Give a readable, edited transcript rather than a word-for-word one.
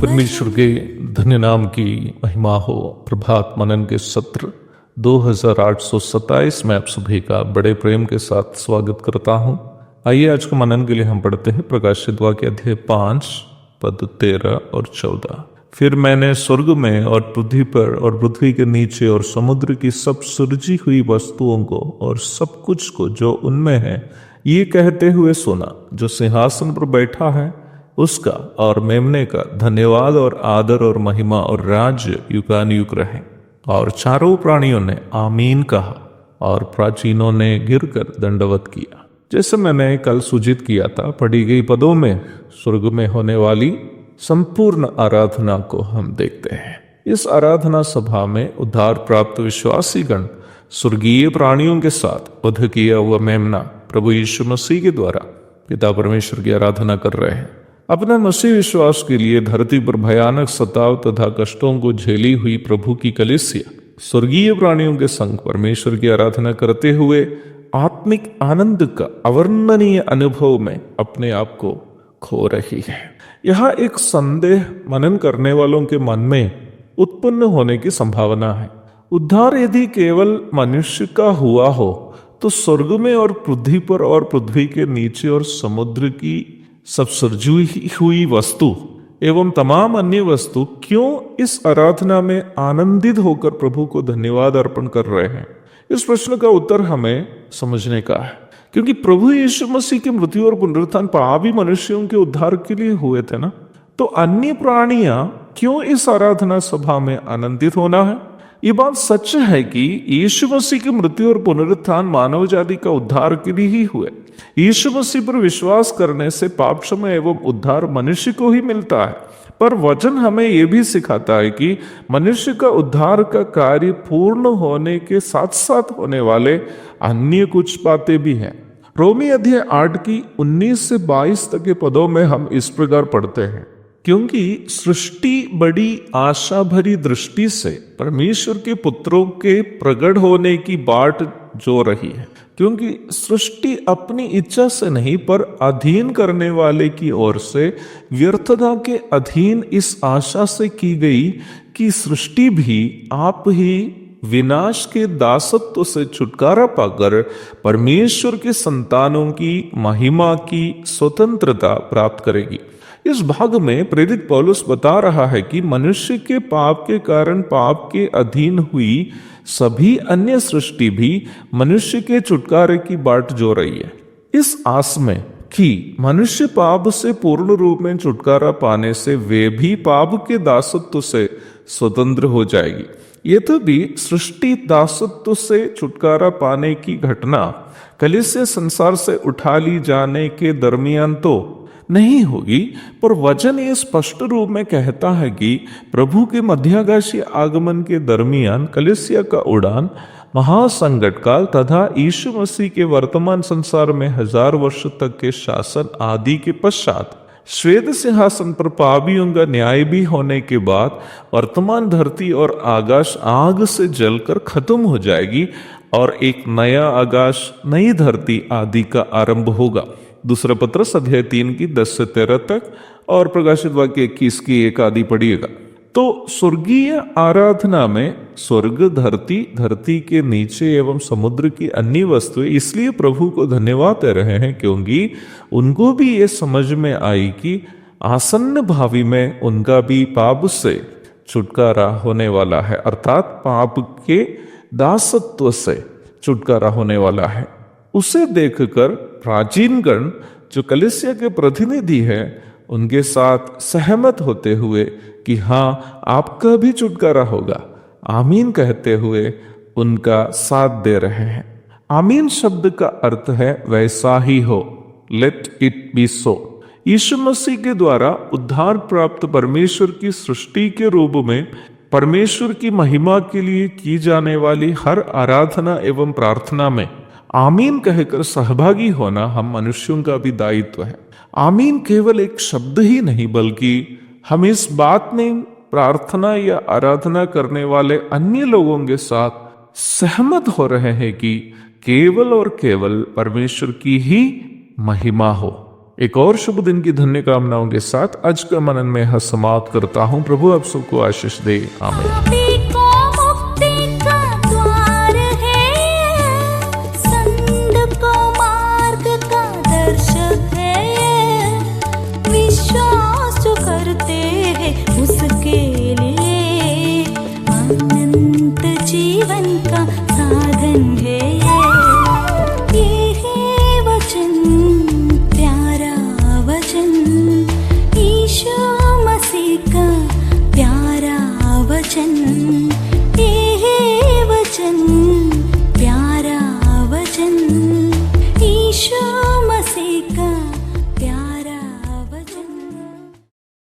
परमेश्वर के धन्य नाम की महिमा हो। प्रभात मनन के सत्र 2827 में आप सभी का बड़े प्रेम के साथ स्वागत करता हूं। आइए आज के मनन के लिए हम पढ़ते हैं प्रकाशित वाक्य अध्याय 5 पद 13 और 14। फिर मैंने स्वर्ग में और पृथ्वी पर और पृथ्वी के नीचे और समुद्र की सब सृजी हुई वस्तुओं को और सब कुछ को जो उनमें है ये कहते हुए सुना, जो सिंहासन पर बैठा है उसका और मेमने का धन्यवाद और आदर और महिमा और राज्य युगानुयुग रहे। और चारों प्राणियों ने आमीन कहा और प्राचीनों ने गिरकर दंडवत किया। जैसे मैंने कल सूचित किया था, पढ़ी गई पदों में स्वर्ग में होने वाली संपूर्ण आराधना को हम देखते हैं। इस आराधना सभा में उद्धार प्राप्त विश्वासी गण स्वर्गीय प्राणियों के साथ वध किया हुआ मेमना प्रभु यीशु मसीह के द्वारा पिता परमेश्वर की आराधना कर रहे हैं। अपने मसीह विश्वास के लिए धरती पर भयानक सताव तथा कष्टों को झेली हुई प्रभु की कलीसिया स्वर्गीय प्राणियों के संग परमेश्वर की आराधना करते हुए आत्मिक आनंद का अवर्णनीय अनुभव में अपने आप को खो रही है। यह एक संदेह मनन करने वालों के मन में उत्पन्न होने की संभावना है। उद्धार यदि केवल मनुष्य का हुआ हो तो स्वर्ग में और पृथ्वी पर और पृथ्वी के नीचे और समुद्र की सब सृजी हुई वस्तु एवं तमाम अन्य वस्तु क्यों इस आराधना में आनंदित होकर प्रभु को धन्यवाद अर्पण कर रहे हैं? इस प्रश्न का उत्तर हमें समझने का है, क्योंकि प्रभु यीशु मसीह की मृत्यु और पुनरुत्थान पापी मनुष्यों के उद्धार के लिए हुए थे ना, तो अन्य प्राणियां क्यों इस आराधना सभा में आनंदित होना है? ये बात सच है कि यीशु मसीह की मृत्यु और पुनरुत्थान मानव जाति का उद्धार के लिए ही हुए। यीशु मसीह पर विश्वास करने से पाप क्षमा एवं उद्धार मनुष्य को ही मिलता है, पर वचन हमें यह भी सिखाता है कि मनुष्य का उद्धार का कार्य पूर्ण होने के साथ साथ होने वाले अन्य कुछ बातें भी हैं। रोमी अध्याय 8 की 19 से 22 तक के पदों में हम इस प्रकार पढ़ते हैं, क्योंकि सृष्टि बड़ी आशा भरी दृष्टि से परमेश्वर के पुत्रों के प्रकट होने की बाट जो रही है, क्योंकि सृष्टि अपनी इच्छा से नहीं पर अधीन करने वाले की ओर से व्यर्थता के अधीन इस आशा से की गई कि सृष्टि भी आप ही विनाश के दासत्व से छुटकारा पाकर परमेश्वर के संतानों की महिमा की स्वतंत्रता प्राप्त करेगी। इस भाग में प्रेरित पौलुस बता रहा है कि मनुष्य के पाप के कारण पाप के अधीन हुई सभी अन्य सृष्टि भी मनुष्य के छुटकारे की बाट जो रही है, इस आस में कि मनुष्य पाप से पूर्ण रूप में छुटकारा पाने से वे भी पाप के दासत्व से स्वतंत्र हो जाएगी। ये तो भी सृष्टि दासत्व से छुटकारा पाने की घटना कलीसिया संसार से उठा ली जाने के दरमियान तो नहीं होगी, पर वचन ये स्पष्ट रूप में कहता है कि प्रभु के मध्याकाशीय आगमन के दरमियान कलीसिया का उड़ान महासंकट काल तथा यीशु मसीह के वर्तमान संसार में 1000 वर्ष तक के शासन आदि के पश्चात श्वेत सिंहासन पर पापियों का न्याय भी होने के बाद वर्तमान धरती और आकाश आग से जलकर खत्म हो जाएगी और एक नया आकाश नई धरती आदि का आरंभ होगा। दूसरा पत्रस अध्याय 3 की 10 से 13 तक और प्रकाशित वाक्य 21 की 1 आदि पढ़िएगा। तो स्वर्गीय आराधना में स्वर्ग धरती के नीचे एवं समुद्र की अन्य वस्तुएं इसलिए प्रभु को धन्यवाद दे रहे हैं क्योंकि उनको भी ये समझ में आई कि आसन्न भावी में उनका भी पाप से छुटकारा होने वाला है, अर्थात पाप के दासत्व से छुटकारा होने वाला है। उसे देखकर प्राचीन गण जो कलीसिया के प्रतिनिधि है उनके साथ सहमत होते हुए कि हाँ आपका भी छुटकारा होगा, आमीन कहते हुए उनका साथ दे रहे हैं। आमीन शब्द का अर्थ है वैसा ही हो, लेट इट बी सो। यीशु मसीह के द्वारा उद्धार प्राप्त परमेश्वर की सृष्टि के रूप में परमेश्वर की महिमा के लिए की जाने वाली हर आराधना एवं प्रार्थना में आमीन कहकर सहभागी होना हम मनुष्यों का भी दायित्व है। आमीन केवल एक शब्द ही नहीं बल्कि हम इस बात में प्रार्थना या आराधना करने वाले अन्य लोगों के साथ सहमत हो रहे हैं कि केवल और केवल परमेश्वर की ही महिमा हो। एक और शुभ दिन की धन्य कामनाओं के साथ आज का मनन में यह समाप्त करता हूं। प्रभु आप सबको आशीष दे, आमीन। उसके लिए अनंत जीवन का साधन है।